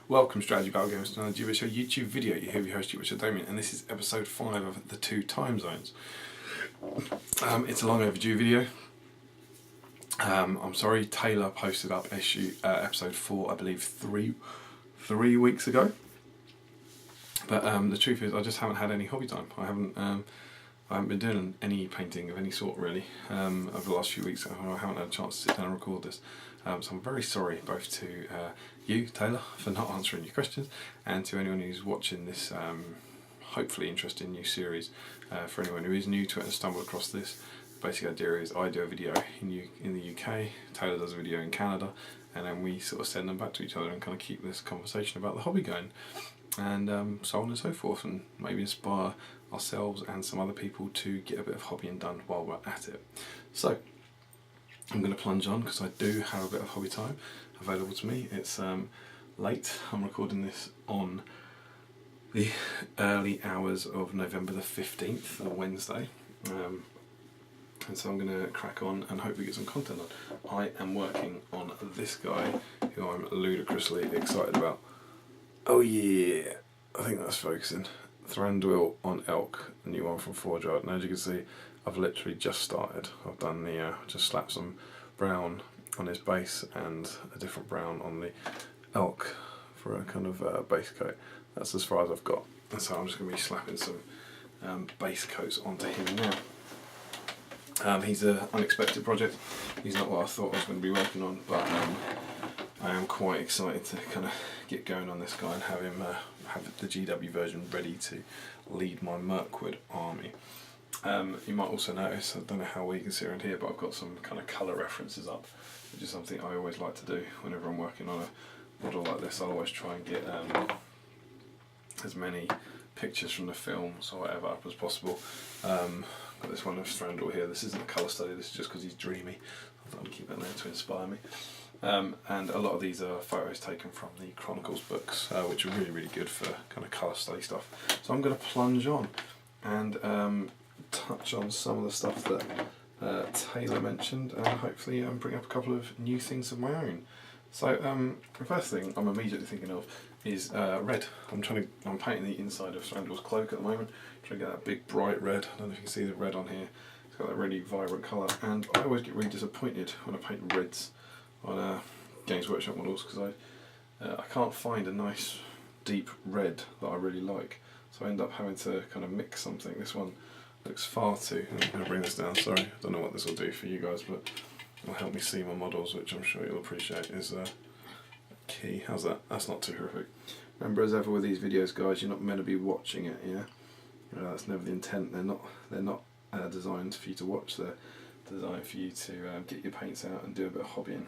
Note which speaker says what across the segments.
Speaker 1: Welcome Strategy Battle Games to another GBHL YouTube video. You're here with your host GBHL Damian, and this is episode 5 of the 2 time zones. It's a long overdue video. I'm sorry, Taylor posted up episode 4, I believe, three weeks ago. But the truth is, I just haven't had any hobby time. I haven't been doing any painting of any sort really over the last few weeks. I haven't had a chance to sit down and record this. So I'm very sorry both to you, Taylor, for not answering your questions, and to anyone who's watching this hopefully interesting new series. For anyone who is new to it and stumbled across this, the basic idea is I do a video in the UK, Taylor does a video in Canada, and then we sort of send them back to each other and kind of keep this conversation about the hobby going, and so on and so forth, and maybe inspire ourselves and some other people to get a bit of hobbying done while we're at it. So I'm going to plunge on because I do have a bit of hobby time available to me. It's late. I'm recording this on the early hours of November the 15th, Wednesday, and so I'm going to crack on and hopefully get some content on. I am working on this guy who I'm ludicrously excited about. Oh yeah, I think that's focusing. Thranduil on Elk, a new one from Forge Art, and as you can see, I've literally just started. I've done the just slapped some brown on his base and a different brown on the elk for a kind of base coat. That's as far as I've got, and so I'm just going to be slapping some base coats onto him now. He's an unexpected project. He's not what I thought I was going to be working on, but I am quite excited to kind of get going on this guy and have him have the GW version ready to lead my Mirkwood army. You might also notice, I don't know how well you can see around here, but I've got some kind of colour references up, which is something I always like to do whenever I'm working on a model like this. I always try and get as many pictures from the films or whatever up as possible. Got this one of Thranduil here. This isn't a colour study, this is just because he's dreamy. I thought I'd keep that there to inspire me. And a lot of these are photos taken from the Chronicles books, which are really, really good for kind of colour study stuff. So I'm going to plunge on and touch on some of the stuff that Taylor mentioned, and hopefully bring up a couple of new things of my own. So the first thing I'm immediately thinking of is red. I'm painting the inside of Thranduil's cloak at the moment, trying to get that big bright red. I don't know if you can see the red on here. It's got that really vibrant colour, and I always get really disappointed when I paint reds on Games Workshop models, because I can't find a nice deep red that I really like, so I end up having to kind of mix something. This one looks far too, I'm going to bring this down, sorry, I don't know what this will do for you guys, but it'll help me see my models, which I'm sure you'll appreciate is key. How's that? That's not too horrific. Remember, as ever with these videos, guys, you're not meant to be watching it, yeah? That's never the intent. They're not designed for you to watch, they're designed for you to get your paints out and do a bit of hobbying.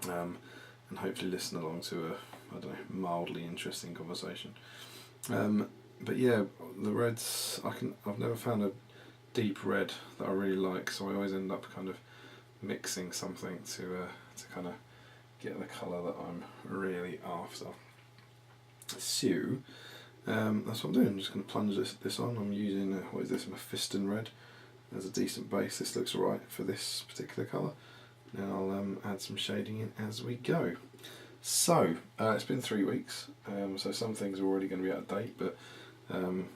Speaker 1: And hopefully listen along to a, I don't know, mildly interesting conversation. But yeah, the reds, I've never found a deep red that I really like, so I always end up kind of mixing something to kind of get the colour that I'm really after. So that's what I'm doing. I'm just going to plunge this on. I'm using what is this, Mephiston red as a decent base. This looks alright for this particular colour. Then I'll add some shading in as we go. So it's been 3 weeks, so some things are already going to be out of date, but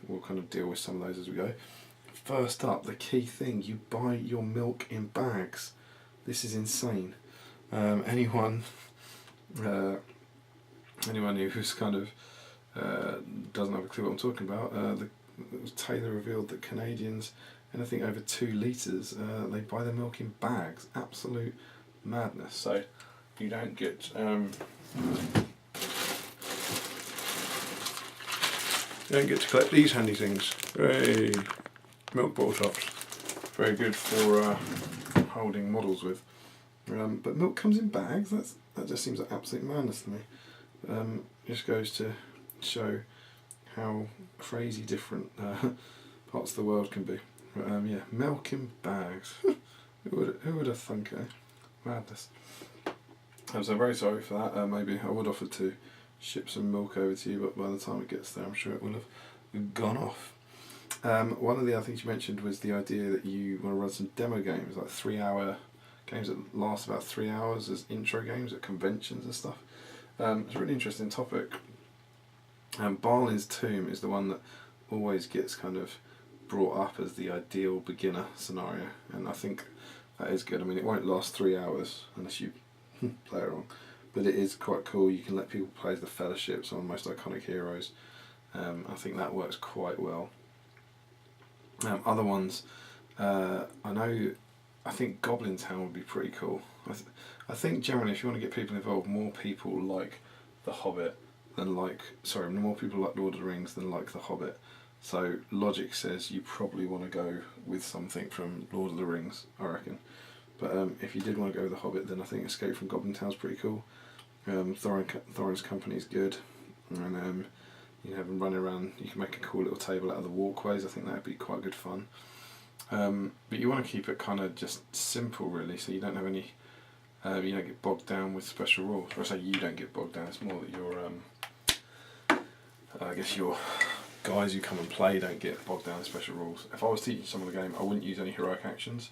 Speaker 1: we'll kind of deal with some of those as we go. First up, the key thing: you buy your milk in bags. This is insane. Anyone who's kind of doesn't have a clue what I'm talking about, Taylor revealed that Canadians, anything over 2 litres, they buy their milk in bags. Absolute madness. So you don't get to collect these handy things. Hey, milk bottle tops. Very good for holding models with. But milk comes in bags. That just seems like absolute madness to me. Just goes to show how crazy different parts of the world can be. Yeah, milk in bags. Who would have thunk, eh? Madness. I'm so very sorry for that. Maybe I would offer to ship some milk over to you, but by the time it gets there, I'm sure it will have gone off. One of the other things you mentioned was the idea that you want to run some demo games, like 3-hour games that last about 3 hours as intro games at conventions and stuff. It's a really interesting topic. Balin's tomb is the one that always gets kind of brought up as the ideal beginner scenario, and I think that is good. I mean, it won't last 3 hours unless you play it wrong, but it is quite cool. You can let people play as the Fellowship, some of the most iconic heroes. I think that works quite well. Other ones, I think Goblin Town would be pretty cool. I think generally, if you want to get people involved, more people like The Hobbit than more people like Lord of the Rings than like The Hobbit. So logic says you probably want to go with something from Lord of the Rings, I reckon. But if you did want to go with The Hobbit, then I think Escape from Goblin Town's pretty cool. Thorin's Company is good, and you have them running around. You can make a cool little table out of the walkways. I think that would be quite good fun. But you want to keep it kind of just simple, really, so you don't have any. You don't get bogged down with special rules. Or I say you don't get bogged down. It's more that your guys who come and play don't get bogged down in special rules. If I was teaching someone the game, I wouldn't use any heroic actions.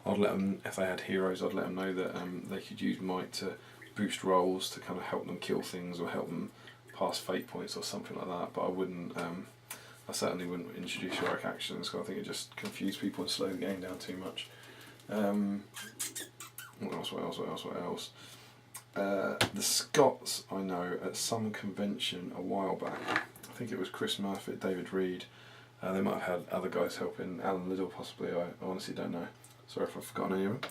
Speaker 1: I'd let them, if they had heroes, I'd let them know that they could use might to boost rolls to kind of help them kill things or help them pass fate points or something like that. But I wouldn't. I certainly wouldn't introduce heroic actions because I think it just confused people and slow the game down too much. What else? The Scots, I know, at some convention a while back, I think it was Chris Murphy, David Reed, they might have had other guys helping, Alan Liddell possibly, I honestly don't know, sorry if I've forgotten any of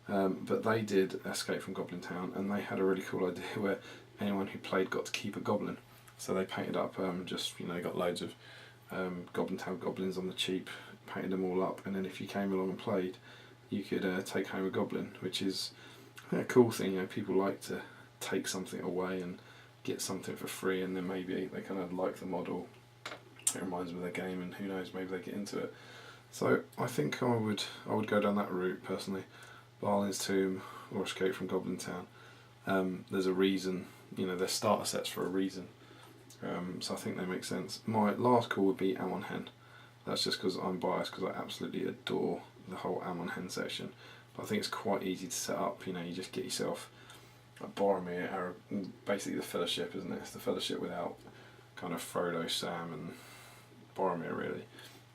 Speaker 1: them, but they did Escape from Goblin Town, and they had a really cool idea where anyone who played got to keep a goblin, so they painted up, they got loads of Goblin Town goblins on the cheap, painted them all up, and then if you came along and played, you could take home a goblin, which is a cool thing. People like to take something away and get something for free, and then maybe they kind of like the model. It reminds them of their game, and who knows, maybe they get into it. So I think I would go down that route personally. Balin's Tomb or Escape from Goblin Town. There's a reason, they're starter sets for a reason. So I think they make sense. My last call would be Amon Hen. That's just because I'm biased, because I absolutely adore the whole Amon Hen section. But I think it's quite easy to set up. You just get yourself a Boromir, basically the Fellowship, isn't it? It's the Fellowship without kind of Frodo, Sam, and Boromir, really,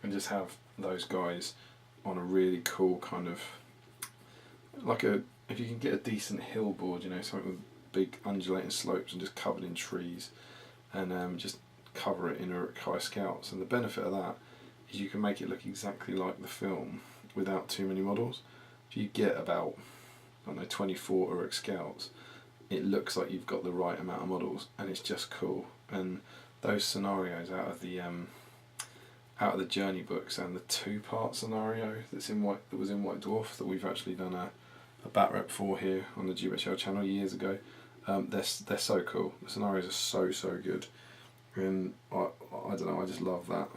Speaker 1: and just have those guys on a really cool kind of if you can get a decent hill board, something with big undulating slopes and just covered in trees, and just cover it in Uruk-hai Scouts. And the benefit of that is you can make it look exactly like the film without too many models. If you get about 24 Uruk Scouts, it looks like you've got the right amount of models, and it's just cool. And those scenarios out of the journey books and the 2-part scenario that was in White Dwarf that we've actually done a bat rep for here on the GBHL channel years ago, they're so cool. The scenarios are so good, and I don't know, I just love that.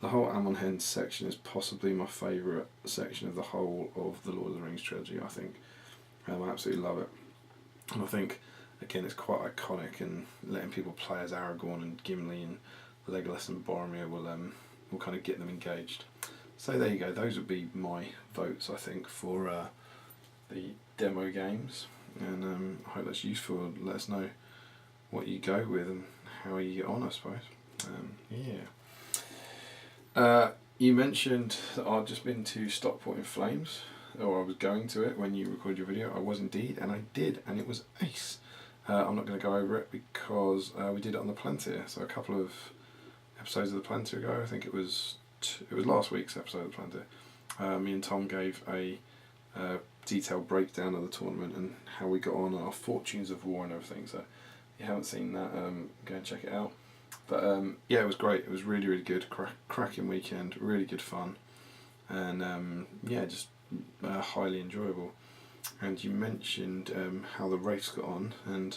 Speaker 1: The whole Amon Hen section is possibly my favourite section of the whole of the Lord of the Rings trilogy, I think. I absolutely love it. And I think, again, it's quite iconic, and letting people play as Aragorn and Gimli and Legolas and Boromir will kind of get them engaged. So there you go, those would be my votes, I think, for the demo games. And I hope that's useful. Let us know what you go with and how you get on, I suppose. You mentioned that I'd just been to Stockport in Flames, or I was going to it when you recorded your video. I was indeed, and I did, and it was ace. I'm not going to go over it because we did it on the Plantier, so a couple of episodes of the Plantier ago. I think it was last week's episode of the Plantier. Me and Tom gave a detailed breakdown of the tournament and how we got on, and our fortunes of war and everything. So if you haven't seen that, go and check it out. But it was great. It was really, really good. Cracking weekend, really good fun, and just highly enjoyable. And you mentioned how the Wraiths got on, and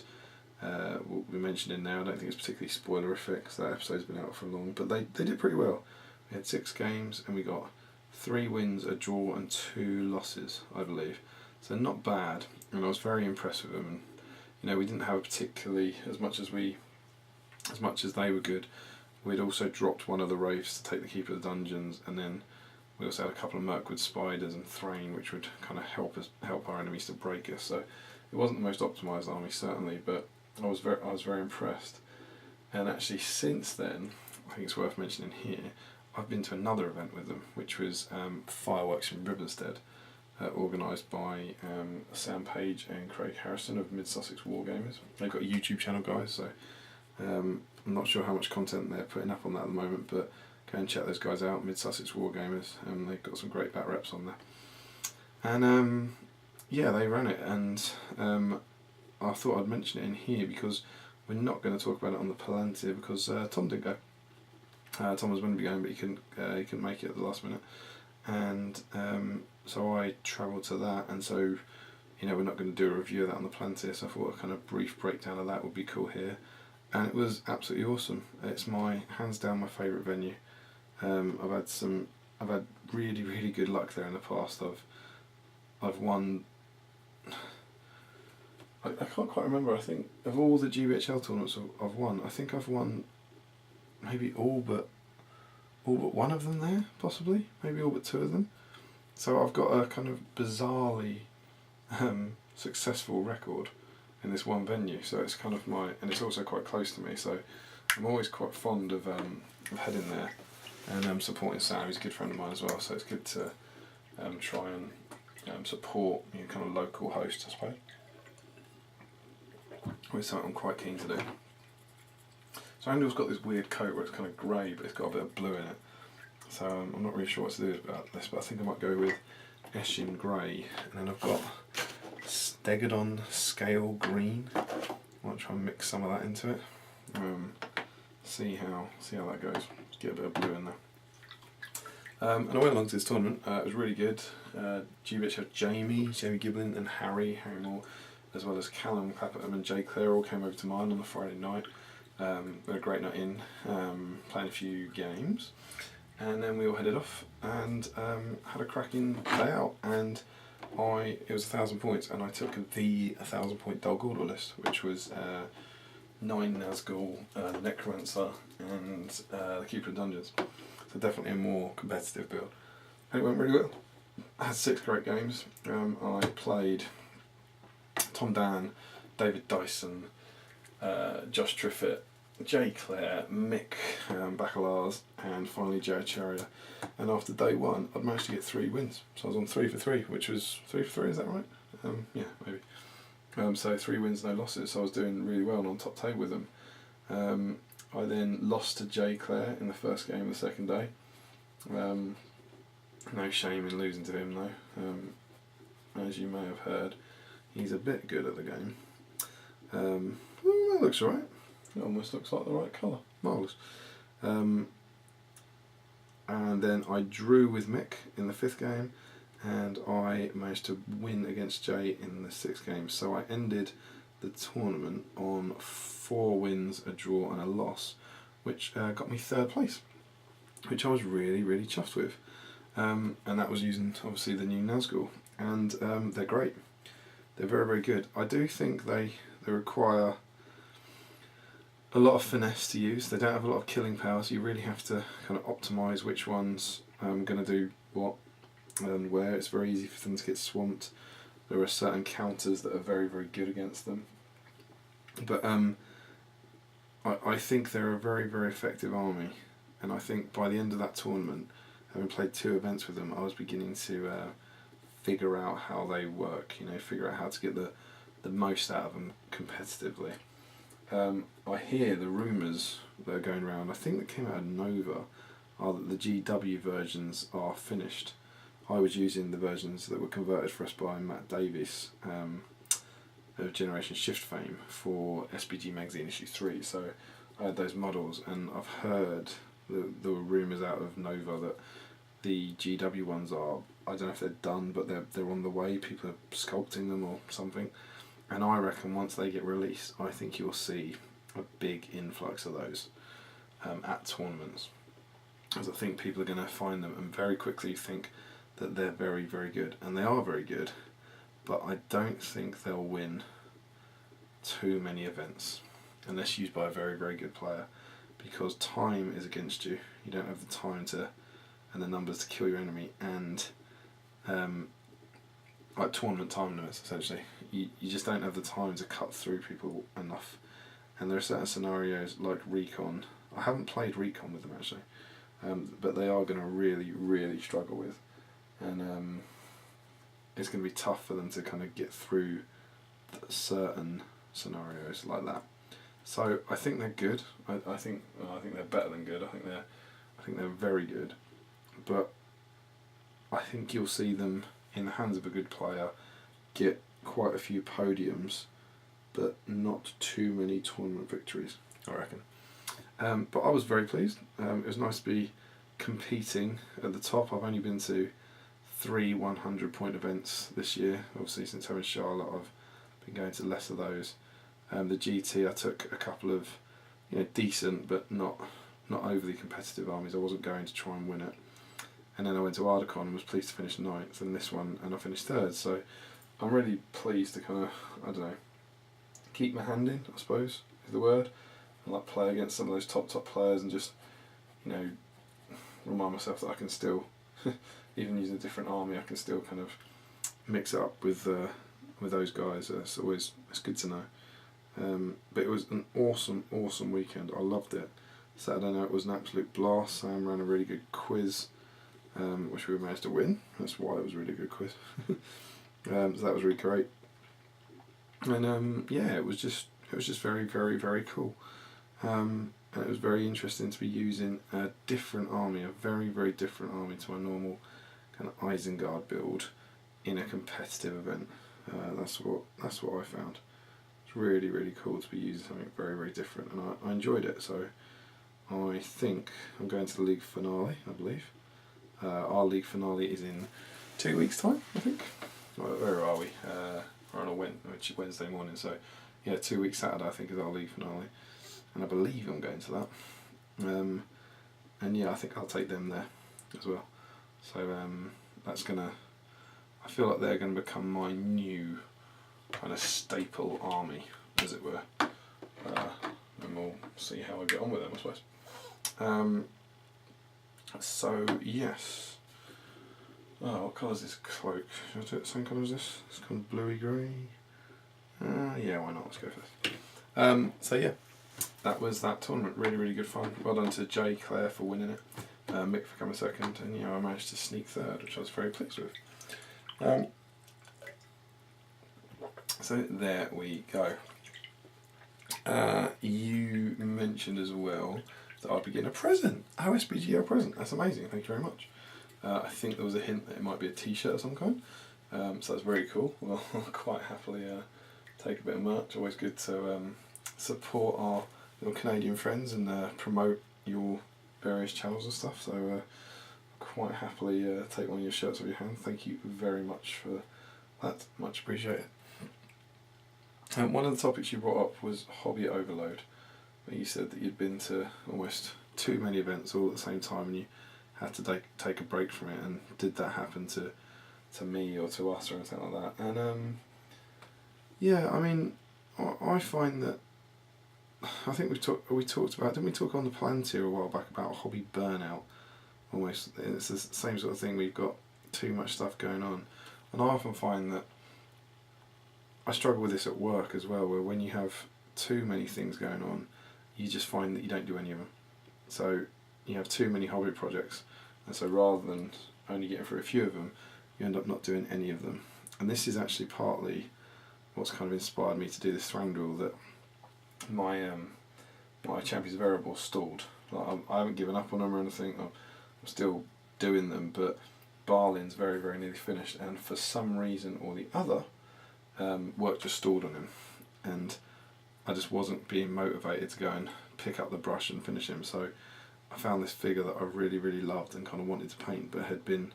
Speaker 1: what we mentioned in there, I don't think it's particularly spoilerific because that episode's been out for long, but they did pretty well. We had 6 games and we got 3 wins, a draw and 2 losses, I believe. So not bad, and I was very impressed with them. And we didn't have a particularly, as much as they were good, we'd also dropped one of the Wraiths to take the Keeper of the Dungeons, and then we also had a couple of Mirkwood Spiders and Thrain, which would kind of help our enemies to break us. So it wasn't the most optimised army, certainly, but I was very impressed. And actually, since then, I think it's worth mentioning here, I've been to another event with them, which was Fireworks in Ribbonstead, organised by Sam Page and Craig Harrison of Mid Sussex Wargamers. They've got a YouTube channel, guys, so I'm not sure how much content they're putting up on that at the moment, but go and check those guys out, Mid Sussex Wargamers. They've got some great bat reps on there. And yeah, they ran it, and I thought I'd mention it in here because we're not going to talk about it on the Palantir because Tom didn't go. Tom was going to be going, but he couldn't make it at the last minute, and so I travelled to that, and so we're not going to do a review of that on the Palantir, so I thought a kind of brief breakdown of that would be cool here, and it was absolutely awesome. It's hands down my favourite venue. I've had really good luck there in the past. I've won. I can't quite remember. I think of all the GBHL tournaments I've won, I think I've won maybe all but one of them there, possibly, maybe all but two of them. So I've got a kind of bizarrely successful record in this one venue. So it's kind of and it's also quite close to me. So I'm always quite fond of heading there and supporting Sam. He's a good friend of mine as well. So it's good to try and support kind of local hosts, I suppose. Which is something I'm quite keen to do. So Angel's got this weird coat where it's kind of grey, but it's got a bit of blue in it. So I'm not really sure what to do about this, but I think I might go with Eshin Grey. And then I've got Stegodon Scale Green. I might try and mix some of that into it. See how that goes. Just get a bit of blue in there. And I went along to this tournament. It was really good. GBHL Jamie Giblin and Harry Moore, as well as Callum Clapperton and Jay Clare all came over to mine on the Friday night. We had a great night in, playing a few games, and then we all headed off and had a cracking day out. And it was 1,000 points, and I took the 1,000 point Dol Guldur list, which was 9 Nazgul, the Necromancer, and the Keeper of Dungeons. So definitely a more competitive build. And it went really well. I had 6 great games. I played Tom Dan, David Dyson, Josh Triffett, Jay Clare, Mick Bacalars, and finally Jared Charrier. And after day 1, I'd managed to get 3 wins. So I was on 3 for 3, which was 3 for 3, is that right? Yeah, maybe. So 3 wins, no losses. So I was doing really well and on top table with them. I then lost to Jay Clare in the first game of the second day. No shame in losing to him though. As you may have heard, he's a bit good at the game. That looks alright. It almost looks like the right colour. Marvellous. And then I drew with Mick in the 5th game, and I managed to win against Jay in the 6th game. So I ended the tournament on 4 wins, a draw and a loss, which got me 3rd place, which I was really chuffed with. And that was using obviously the new Nazgul, and they're great. They're very good. I do think they require a lot of finesse to use. They don't have a lot of killing power, so you really have to kind of optimise which one's going to do what and where. It's very easy for them to get swamped. There are certain counters that are very good against them. But I think they're a very effective army, and I think by the end of that tournament, having played 2 events with them, I was beginning to figure out how they work, figure out how to get the most out of them competitively. I hear the rumours that are going around, I think that came out of Nova, are that the GW versions are finished. I was using the versions that were converted for us by Matt Davies of Generation Shift fame for SBG Magazine issue 3, so I had those models, and I've heard the rumours out of Nova that the GW ones are, I don't know if they're done, but they're on the way. People are sculpting them or something, and I reckon once they get released, I think you'll see a big influx of those at tournaments, because I think people are going to find them and very quickly think that they're very good, and they are very good, but I don't think they'll win too many events unless used by a very good player, because time is against you. You don't have the time and the numbers to kill your enemy, and like tournament time limits essentially. You just don't have the time to cut through people enough and there are certain scenarios like Recon. I haven't played Recon with them actually, but they are going to really, really struggle with, and it's going to be tough for them to kind of get through certain scenarios like that. So I think they're good. I think they're better than good. I think they're very good, but I think you'll see them in the hands of a good player get quite a few podiums, but not too many tournament victories, I reckon. But I was very pleased. It was nice to be competing at the top. I've only been to 3 100-point events this year. Obviously, since having Charlotte, I've been going to less of those. The GT, I took a couple of, decent but not overly competitive armies. I wasn't going to try and win it. And then I went to Ardacon and was pleased to finish 9th, and this one, and I finished 3rd. So I'm really pleased to kind of, keep my hand in, I suppose, is the word, and like play against some of those top players and just, remind myself that I can still, even using a different army, I can still kind of mix it up with those guys. It's good to know. But it was an awesome weekend. I loved it. Saturday night was an absolute blast. Sam ran a really good quiz, which we managed to win. That's why it was a really good quiz. So that was really great. And it was just very, very, very cool. And it was very interesting to be using a different army, a very, very different army to my normal kind of Isengard build in a competitive event. That's what I found. It's really, really cool to be using something very, very different, and I enjoyed it. So I think I'm going to the league finale, I believe. Our league finale is in 2 weeks' time, I think. Where are we? We're on a Wednesday morning, so 2 weeks Saturday I think is our league finale, and I believe I'm going to that. And I think I'll take them there as well. So that's gonna. I feel like they're going to become my new kind of staple army, as it were. And we'll see how I get on with them, I suppose. So yes. Oh, what colour is this cloak? Should I do it the same colour as this? It's kind of bluey grey. Yeah, why not? Let's go for this. That was that tournament. Really, really good fun. Well done to Jay Clare for winning it. Mick for coming 2nd, and I managed to sneak 3rd, which I was very pleased with. So there we go. You mentioned as well that I'd be getting a present. OSBGO present. That's amazing. Thank you very much. I think there was a hint that it might be a t-shirt of some kind. So that's very cool. Well, I'll quite happily take a bit of merch. Always good to support our little Canadian friends and promote your various channels and stuff. So quite happily take one of your shirts off your hand. Thank you very much for that. Much appreciated. One of the topics you brought up was hobby overload, where you said that you'd been to almost too many events all at the same time and you had to take a break from it. And did that happen to me or to us or anything like that? And I find that, I think we talked about, didn't we talk on the Palantir a while back about hobby burnout? Almost, it's the same sort of thing. We've got too much stuff going on, and I often find that I struggle with this at work as well, where when you have too many things going on, you just find that you don't do any of them. So you have too many hobby projects, and so rather than only getting through a few of them, you end up not doing any of them. And this is actually partly what's kind of inspired me to do this Thranduil, that my Champions of Erebor stalled. Like, I haven't given up on them or anything. I'm still doing them, but Barlin's very, very nearly finished, and for some reason or the other, work just stalled on him, and I just wasn't being motivated to go and pick up the brush and finish him. So I found this figure that I really, really loved and kind of wanted to paint, but had been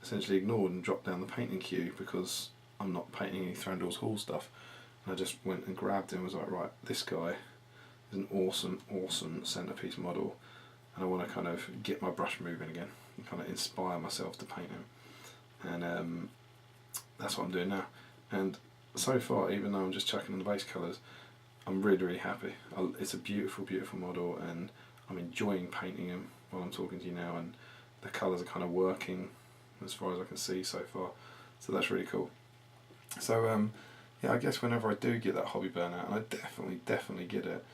Speaker 1: essentially ignored and dropped down the painting queue because I'm not painting any Thranduil's Hall stuff. And I just went and grabbed him and was like, right, this guy is an awesome, awesome centrepiece model, and I want to kind of get my brush moving again and kind of inspire myself to paint him. And that's what I'm doing now. And so far, even though I'm just chucking on the base colours, I'm really, really happy. It's a beautiful, beautiful model, and I'm enjoying painting him while I'm talking to you now, and the colours are kind of working as far as I can see so far. So that's really cool. So yeah, I guess whenever I do get that hobby burnout, and I definitely get it,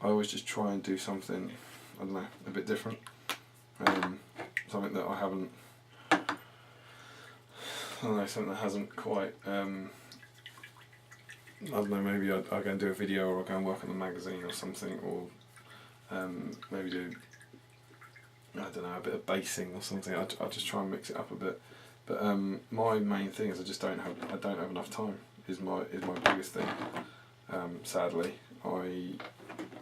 Speaker 1: I always just try and do something, I don't know, a bit different. Something that I haven't, I don't know, something that hasn't quite, I don't know, maybe I'll go and do a video, or I'll go and work on the magazine or something, or maybe do, I don't know, a bit of basing or something. I'll just try and mix it up a bit. But my main thing is I don't have enough time. Is my biggest thing. Sadly, I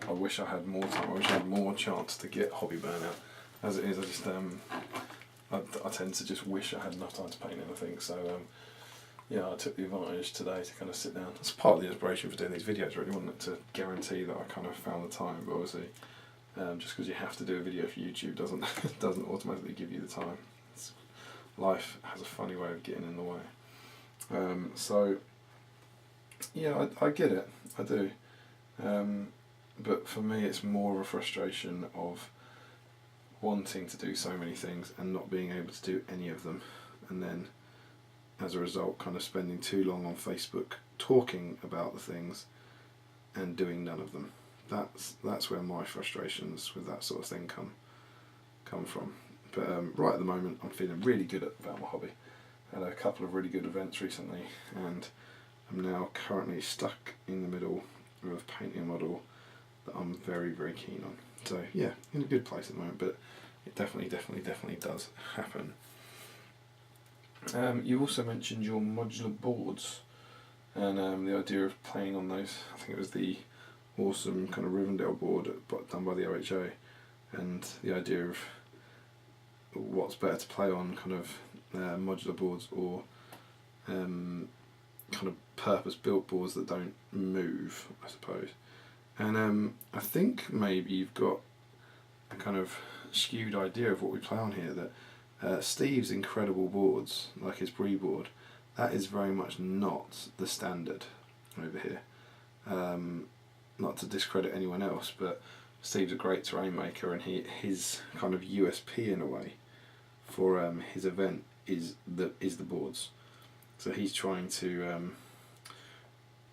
Speaker 1: wish I had more time. I wish I had more chance to get hobby burnout. As it is, I just I tend to just wish I had enough time to paint anything. So yeah, I took the advantage today to kind of sit down. That's part of the inspiration for doing these videos, really, wasn't it? To guarantee that I kind of found the time. But obviously, just because you have to do a video for YouTube doesn't automatically give you the time. Life has a funny way of getting in the way. So yeah, I get it, I do. But for me, it's more of a frustration of wanting to do so many things and not being able to do any of them, and then as a result kind of spending too long on Facebook talking about the things and doing none of them. That's where my frustrations with that sort of thing come from. But right at the moment, I'm feeling really good about my hobby. I had a couple of really good events recently, and I'm now currently stuck in the middle of painting a model that I'm very keen on. So yeah, in a good place at the moment, but it definitely does happen. You also mentioned your modular boards, and the idea of playing on those. I think it was the awesome kind of Rivendell board done by the OHA, and the idea of what's better to play on, kind of modular boards or kind of purpose-built boards that don't move, I suppose. And I think maybe you've got a kind of skewed idea of what we play on here, that Steve's incredible boards, like his Brie board, that is very much not the standard over here. Not to discredit anyone else, but Steve's a great terrain maker, and his kind of USP in a way for his event is the boards. So he's trying to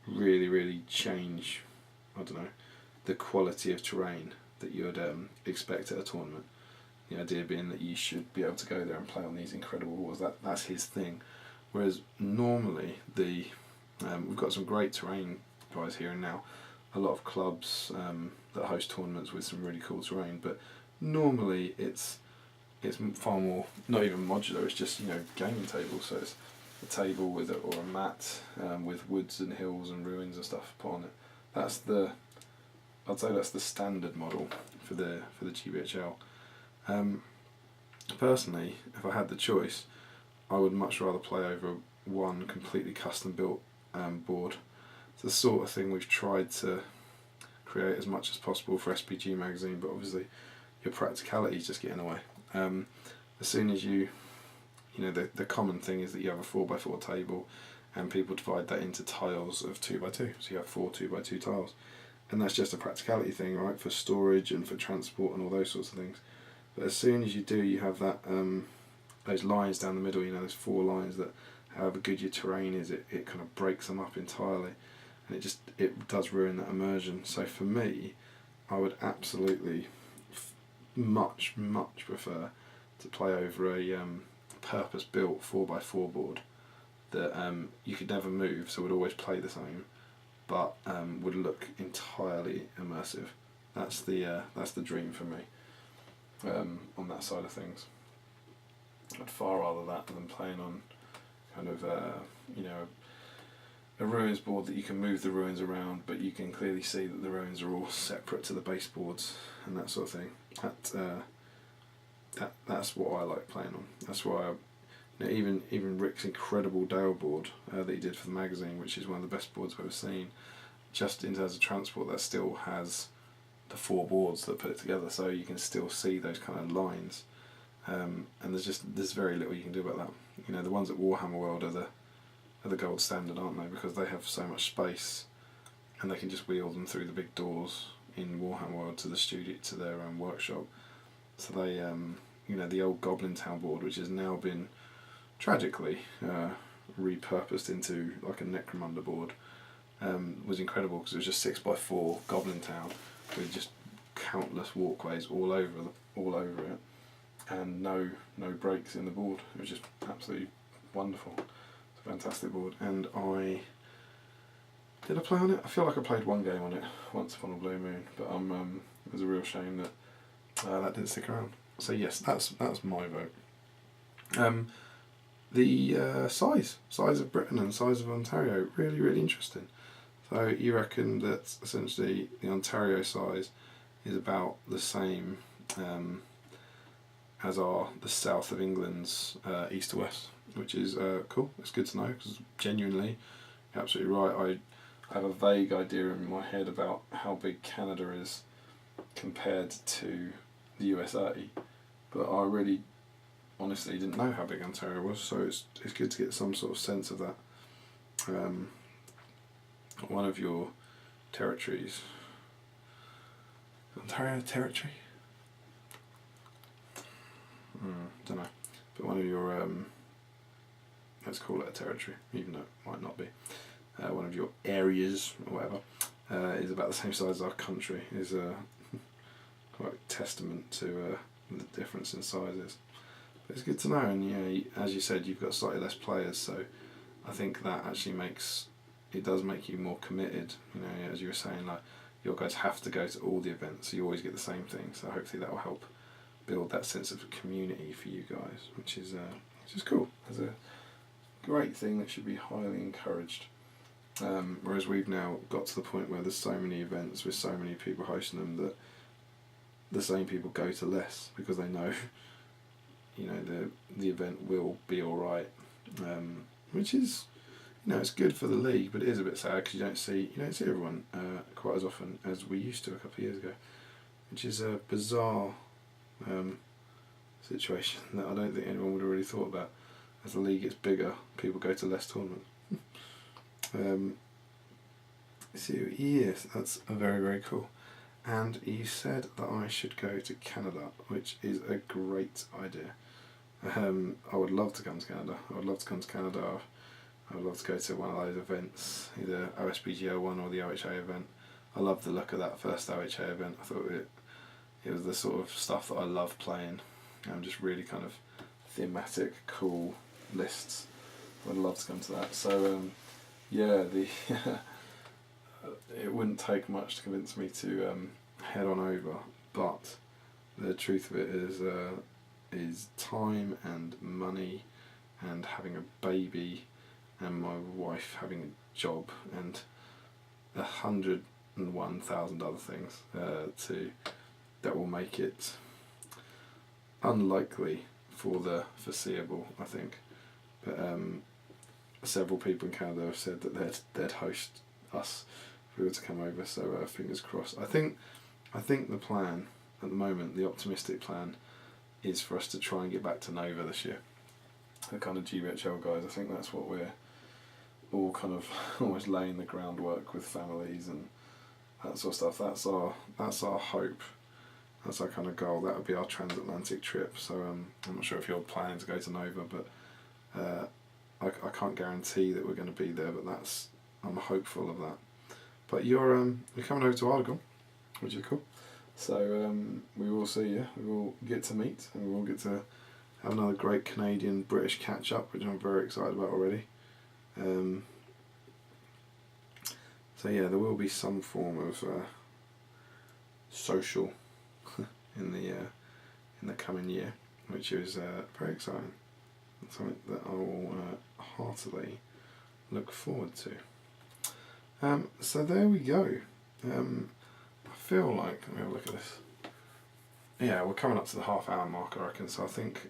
Speaker 1: really change, I don't know, the quality of terrain that you would expect at a tournament. The idea being that you should be able to go there and play on these incredible boards. That's his thing. Whereas normally we've got some great terrain guys here and now, a lot of clubs that host tournaments with some really cool terrain, but normally it's far more, not even modular, it's just, gaming tables. So it's a table with or a mat with woods and hills and ruins and stuff put on it. I'd say that's the standard model for the GBHL. Personally, if I had the choice, I would much rather play over one completely custom built board. It's the sort of thing we've tried to create as much as possible for SPG magazine, but obviously your practicality is just getting away. As soon as the common thing is that you have a 4x4 table, and people divide that into tiles of 2x2, so you have 4 2x2 tiles, and that's just a practicality thing, right, for storage and for transport and all those sorts of things. But as soon as you have that those lines down the middle, those 4 lines that, however good your terrain is, it kind of breaks them up entirely, and it does ruin that immersion. So for me, I would absolutely much prefer to play over a purpose-built 4x4 board that you could never move, so would always play the same, but would look entirely immersive. That's the dream for me on that side of things. I'd far rather that than playing on kind of a ruins board that you can move the ruins around, but you can clearly see that the ruins are all separate to the baseboards and that sort of thing. That's what I like playing on. That's why even Rick's incredible Dale board that he did for the magazine, which is one of the best boards I've ever seen, just in terms of transport, that still has the 4 boards that put it together, so you can still see those kind of lines. And there's very little you can do about that. The ones at Warhammer World are the gold standard, aren't they? Because they have so much space, and they can just wheel them through the big doors in Warhammer World to the studio, to their workshop. So they, the old Goblin Town board, which has now been tragically repurposed into like a Necromunda board, was incredible because it was just 6x4 Goblin Town with just countless walkways all over it, and no breaks in the board. It was just absolutely wonderful. It's a fantastic board, and did I play on it? I feel like I played one game on it, Once Upon a Blue Moon, but it was a real shame that that didn't stick around. So yes, that's my vote. The size of Britain and size of Ontario, really interesting. So you reckon that essentially the Ontario size is about the same as the south of England's east to west, which is cool. It's good to know, because genuinely, you're absolutely right. I have a vague idea in my head about how big Canada is compared to the USA, but I really honestly didn't know how big Ontario was, so it's good to get some sort of sense of that. One of your territories, Ontario territory? Don't know, but one of your let's call it a territory, even though it might not be. One of your areas or whatever is about the same size as our country. Is quite a testament to the difference in sizes. But it's good to know, and yeah, as you said, you've got slightly less players, so I think that actually does make you more committed. You know, as you were saying, like, your guys have to go to all the events, so you always get the same thing. So hopefully that will help build that sense of community for you guys, which is cool. It's a great thing that should be highly encouraged. Whereas we've now got to the point where there's so many events with so many people hosting them that the same people go to less because they know, you know, the event will be all right, which is, you know, it's good for the league, but it is a bit sad because you don't see everyone quite as often as we used to a couple of years ago, which is a bizarre situation that I don't think anyone would have really thought about. As the league gets bigger, people go to less tournaments. So yes, that's very cool. And you said that I should go to Canada, which is a great idea. I would love to come to Canada. I would love to go to one of those events, either OSBGO one or the OHA event. I loved the look of that first OHA event. I thought it was the sort of stuff that I love playing. Just really kind of thematic, cool lists. I'd love to come to that. So yeah, it wouldn't take much to convince me to head on over, but the truth of it is time and money and having a baby and my wife having a job and 101,000 other things that will make it unlikely for the foreseeable, I think. But several people in Canada have said that they'd host us if we were to come over, so fingers crossed. I think the plan at the moment, the optimistic plan, is for us to try and get back to Nova this year. The kind of GBHL guys, I think that's what we're all kind of almost laying the groundwork with families and that sort of stuff. That's our hope. That's our kind of goal. That would be our transatlantic trip. So I'm not sure if you're planning to go to Nova, but I can't guarantee that we're going to be there. But I'm hopeful of that. But you're coming over to Ardegon, which is cool. So we will see you. We will get to meet, and we will get to have another great Canadian-British catch-up, which I'm very excited about already. So yeah, there will be some form of social in the coming year, which is very exciting. It's something that I will heartily look forward to. So there we go. I feel like, let me have a look at this. Yeah, we're coming up to the half-hour mark, I reckon. So I think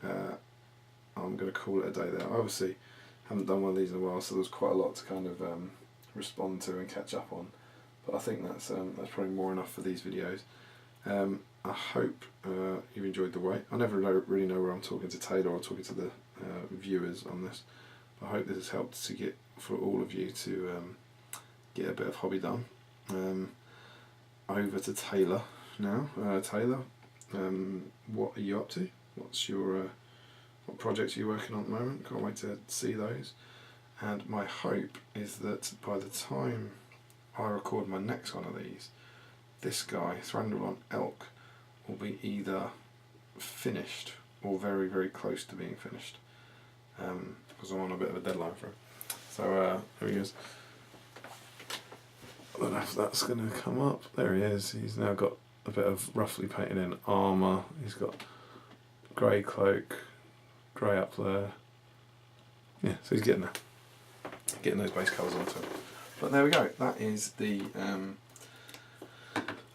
Speaker 1: I'm going to call it a day there. I obviously haven't done one of these in a while, so there's quite a lot to kind of respond to and catch up on. But I think that's probably more enough for these videos. I hope you've enjoyed the wait. I never really know where I'm talking to Taylor or talking to the viewers on this. But I hope this has helped to get for all of you to get a bit of hobby done. Over to Taylor now. Taylor, what are you up to? What's your what projects are you working on at the moment? Can't wait to see those. And my hope is that by the time I record my next one of these, this guy, Thrandle on Elk, will be either finished or very, very close to being finished, because I'm on a bit of a deadline for him. So here he is. I don't know if that's going to come up. There he is. He's now got a bit of roughly painted in armour. He's got grey cloak, grey up there. Yeah, so he's getting there. Getting those base colours onto it. But there we go. That is the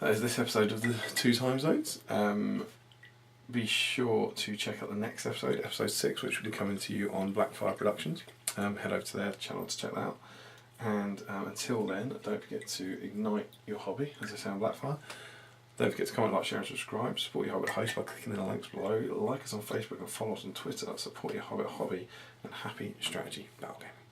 Speaker 1: that is this episode of the 2 time zones. Be sure to check out the next episode, episode 6, which will be coming to you on Blackfyre Productions. Head over to their channel to check that out. And until then, don't forget to ignite your hobby, as I say on Blackfyre. Don't forget to comment, like, share and subscribe. Support your Hobbit host by clicking in the links below. Like us on Facebook and follow us on Twitter. Support your Hobbit hobby, and happy strategy battle game.